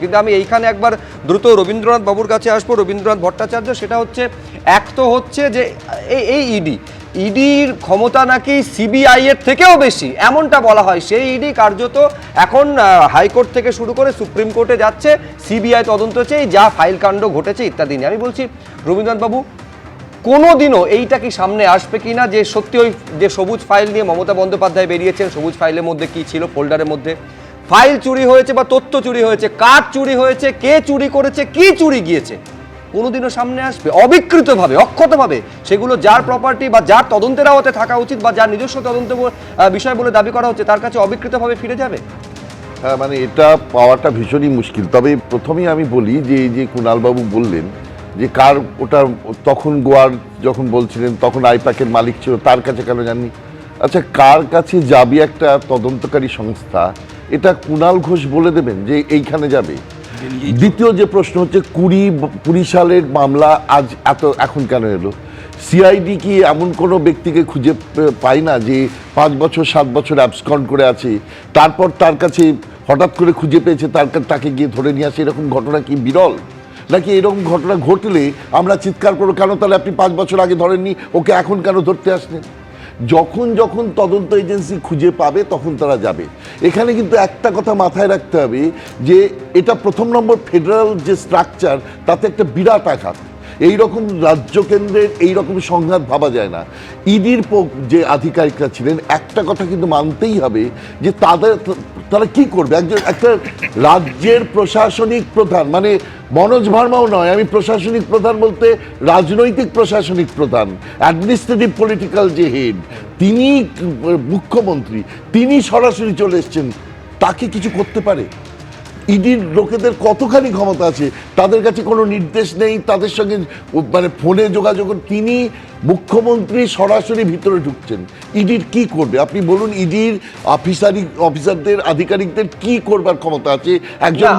কিন্তু আমি এইখানে একবার দ্রুত রবীন্দ্রনাথ বাবুর কাছে আসবো, রবীন্দ্রনাথ ভট্টাচার্য। সেটা হচ্ছে, এক তো হচ্ছে যে এই ইডির ক্ষমতা নাকি সিবিআই এর থেকেও বেশি, এমনটা বলা হয়। সেই ইডি কার্যত এখন হাইকোর্ট থেকে শুরু করে সুপ্রিম কোর্টে যাচ্ছে, সিবিআই তদন্ত চেয়ে যা ফাইল কাণ্ড ঘটেছে ইত্যাদি নিয়ে। আমি বলছি রবীন্দ্রনাথ বাবু, কোনোদিনও এইটা কি সামনে আসবে কিনা যে সত্যি ওই যে সবুজ ফাইল নিয়ে মমতা বন্দ্যোপাধ্যায় বেরিয়েছেন, সবুজ ফাইলের মধ্যে কি ছিল, ফোল্ডারের মধ্যে ফাইল চুরি হয়েছে বা তথ্য চুরি হয়েছে, কার চুরি হয়েছে, কে চুরি করেছে, কি চুরি গিয়েছে, কোনোদিনও সামনে আসবে? অবিকৃতভাবে, অক্ষতভাবে সেগুলো যার প্রপার্টি বা যার তদন্তের আওতায় থাকা উচিত বা যার নিজস্ব তদন্ত বিষয় বলে দাবি করা হচ্ছে, তার কাছে অবিকৃতভাবে ফিরে যাবে? হ্যাঁ, মানে এটা পাওয়াটা ভীষণই মুশকিল। তবে প্রথমেই আমি বলি যে এই যে কুণালবাবু বললেন যে কার ওটা, তখন গোয়ার যখন বলছিলেন তখন আইপ্যাকের মালিক ছিল, তার কাছে কেন জাননি? আচ্ছা, কার কাছে যাবে একটা তদন্তকারী সংস্থা, এটা কুণাল ঘোষ বলে দেবেন যে এইখানে যাবে? দ্বিতীয় যে প্রশ্ন হচ্ছে, 20 সালের মামলা আজ এখন কেন এলো? সিআইডি কি এমন কোনো ব্যক্তিকে খুঁজে পায় না যে 5 বছর 7 বছর অ্যাবসকন্ড করে আছে, তারপর তার কাছে হঠাৎ করে খুঁজে পেয়েছে, তাকে গিয়ে ধরে নিয়ে আসে? এরকম ঘটনা কি বিরল? নাকি এরকম ঘটনা ঘটলে আমরা চিৎকার করবো, কেন তাহলে আপনি 5 বছর আগে ধরেননি, ওকে এখন কেন ধরতে আসলেন? যখন যখন তদন্ত এজেন্সি খুঁজে পাবে তখন তারা যাবে। এখানে কিন্তু একটা কথা মাথায় রাখতে হবে যে এটা প্রথম নম্বর, ফেডারেল যে স্ট্রাকচার, তাতে একটা বিরাট আঘাত। এইরকম রাজ্য কেন্দ্রের এইরকম সংঘাত ভাবা যায় না। ইডির যে আধিকারিকরা ছিলেন, একটা কথা কিন্তু মানতেই হবে যে তারা কি করবে? একটা রাজ্যের প্রশাসনিক প্রধান, মানে মনোজ ভার্মাও নয়, আমি প্রশাসনিক প্রধান বলতে রাজনৈতিক প্রশাসনিক প্রধান, অ্যাডমিনিস্ট্রেটিভ পলিটিক্যাল যে হেড, তিনি মুখ্যমন্ত্রী, তিনি সরাসরি চলে এসছেন, তাকে কিছু করতে পারে? ইডির লোকেদের কতখানি ক্ষমতা আছে? তাদের কাছে কোনো নির্দেশ নেই, তাদের সঙ্গে মানে ফোনে যোগাযোগ, তিনি মুখ্যমন্ত্রী সরাসরি ভিতরে ঢুকছেন। ইডির কি করবে আপনি বলুন? ইডির অফিসারদের, আধিকারিকদের কি করবার ক্ষমতা আছে? একজন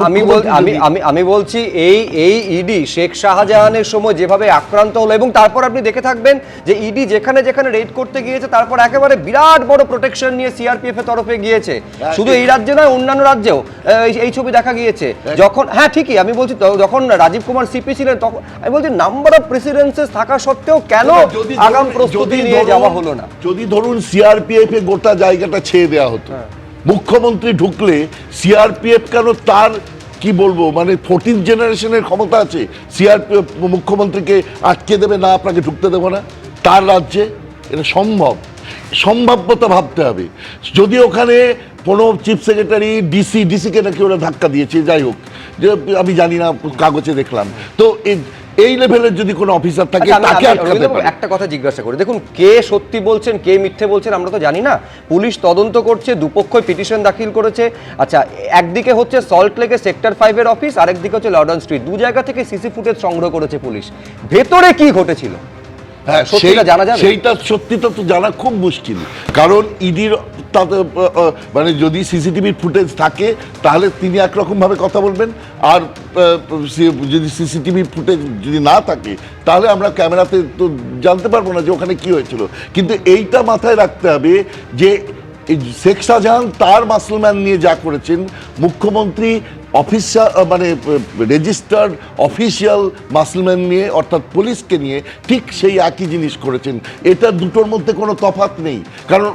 আমি বলছি এই ইডি শেখ শাহজাহানের সময় যেভাবে আক্রান্ত হলো, এবং তারপর আপনি দেখে থাকবেন যে ইডি যেখানে যেখানে রেড করতে গিয়েছে, তারপর একেবারে বিরাট বড় প্রোটেকশন নিয়ে সিআরপিএফ এর তরফে গিয়েছে। শুধু এই রাজ্যে নয়, অন্যান্য রাজ্যেও এই ছবি দেখা গিয়েছে। যখন, হ্যাঁ ঠিকই, আমি বলছি যখন রাজীব কুমার সিপি ছিলেন, তখন আমি বলছি নাম্বার অফ প্রেসিডেন্সেস থাকা সত্ত্বেও কেন আগাম প্রস্তুতি নিয়ে যাওয়া হলো না? যদি ধরুন সিআরপিএফ এ গোটা জায়গাটা ছেড়ে দেওয়া হতো, মুখ্যমন্ত্রী ঢুকলে সিআরপিএফ কেন, তার কি বলবো, মানে 14th জেনারেশনের ক্ষমতা আছে, সিআরপিএফ মুখ্যমন্ত্রীকে আটকে দেবে না, আপনাকে ঢুকতে দেবো না তার রাজ্যে? এটা সম্ভাব্যতা ভাবতে হবে। যদি ওখানে কোনো চিফ সেক্রেটারি, ডিসিকে নাকি ওরা ধাক্কা দিয়েছে, যাই হোক, যে আমি জানি না, কাগজে দেখলাম, তো এই লেভেলের যদি কোনো অফিসার থাকে, তাকে আটকাতে পারে। একটা কথা জিজ্ঞাসা করি, দেখুন, কে সত্যি বলছেন কে মিথ্যে বলছেন আমরা তো জানি না। পুলিশ তদন্ত করছে, দুপক্ষই পিটিশন দাখিল করেছে। আচ্ছা, একদিকে হচ্ছে সল্ট লেকে সেক্টর 5 এর অফিস, আরেকদিকে হচ্ছে লর্ডন স্ট্রিট, দু জায়গা থেকে সিসি ফুটেজ সংগ্রহ করেছে পুলিশ। ভেতরে কি ঘটেছিল হ্যাঁ, সেইটা সত্যিটা তো জানা খুব মুশকিল, কারণ ইডির মানে যদি সিসিটিভি ফুটেজ থাকে তাহলে তিনি একরকম ভাবে কথা বলবেন, আর যদি সিসিটিভি ফুটেজ যদি না থাকে তাহলে আমরা ক্যামেরাতে তো জানতে পারবো না যে ওখানে কি হয়েছিল। কিন্তু এইটা মাথায় রাখতে হবে যে শেখ শাহজাহান তার মাসলম্যান নিয়ে যা করেছেন, মুখ্যমন্ত্রী অফিসার মানে রেজিস্টার্ড অফিসিয়াল মাসলম্যান নিয়ে, অর্থাৎ পুলিশকে নিয়ে ঠিক সেই একই জিনিস করেছেন। এটা দুটোর মধ্যে কোনো তফাৎ নেই, কারণ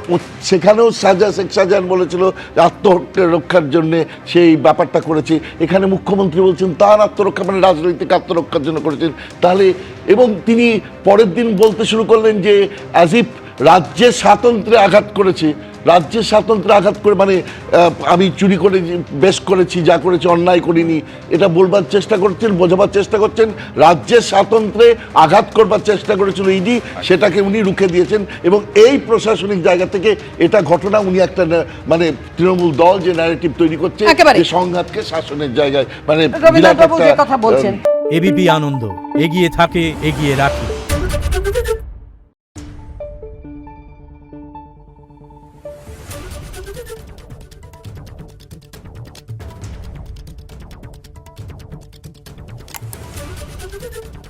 সেখানেও শেখ শাহজাহান বলেছিল আত্মরক্ষার জন্যে সেই ব্যাপারটা করেছে, এখানে মুখ্যমন্ত্রী বলছেন তার আত্মরক্ষা মানে রাজনৈতিক আত্মরক্ষার জন্য করেছেন। তাহলে, এবং তিনি পরের দিন বলতে শুরু করলেন যে অ্যাজ ইফ রাজ্যের স্বাতন্ত্র্যে আঘাত করেছে, রাজ্যের স্বাতন্ত্র্যে আঘাত করে, মানে আমি চুরি করে বেশ করেছি, যা করেছি অন্যায় করিনি, এটা বলবার চেষ্টা করছেন, বোঝাবার চেষ্টা করছেন। রাজ্যের স্বাতন্ত্র্যে আঘাত করবার চেষ্টা করেছিল ইডি, সেটাকে উনি রুখে দিয়েছেন। এবং এই প্রশাসনিক জায়গা থেকে এটা ঘটনা, উনি একটা মানে তৃণমূল দল যে ন্যারেটিভ তৈরি করছে, যে সংঘাতকে শাসনের জায়গায়, মানে কথা বলছেন। এবিপি আনন্দ, এগিয়ে থাকে, এগিয়ে রাখে। Thank you.